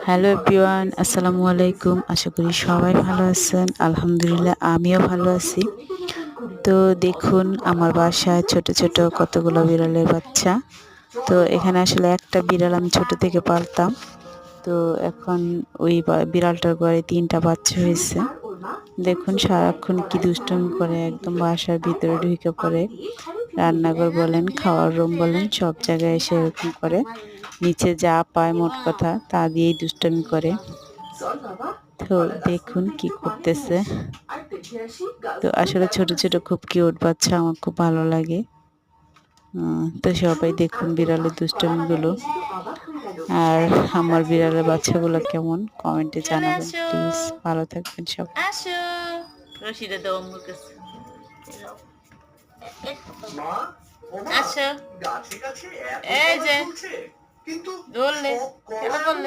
Hello everyone, আসসালামু আলাইকুম। আশা করি সবাই ভালো আছেন। আলহামদুলিল্লাহ আমিও ভালো আছি। তো দেখুন আমার বাসায় ছোট ছোট কতগুলো বিড়ালের বাচ্চা। তো এখানে আসলে একটা বিড়াল আমি ছোট থেকে পালতাম। তো এখন ওই বিড়ালটার ঘরে ৩টা বাচ্চা হয়েছে। দেখুন সারাক্ষণ কি দুষ্টুমি করে, একদম বাসার ভিতরে ঢুকে পড়ে। রান্নাঘর বলেন, খাওয়ার রুম বলেন, সব জায়গায় এসে এরকম করে। নিচে যা পায় মোট কথা তা দিয়েই দুষ্টামি করে। তো দেখুন কি করতেছে। তো আসলে ছোট ছোট খুব কিউট বাচ্চা, আমার খুব ভালো লাগে। তো সবাই দেখুন বিড়ালের দুষ্টামিগুলো। আর আমার বিড়ালের বাচ্চাগুলো কেমন কমেন্টে এখানে জানাবেন আসো, প্লিজ। ভালো থাকবেন সবাই। আসো। রশিদা দাও আমার কাছে। আসো। এই যে ধরলে, কেন করলে?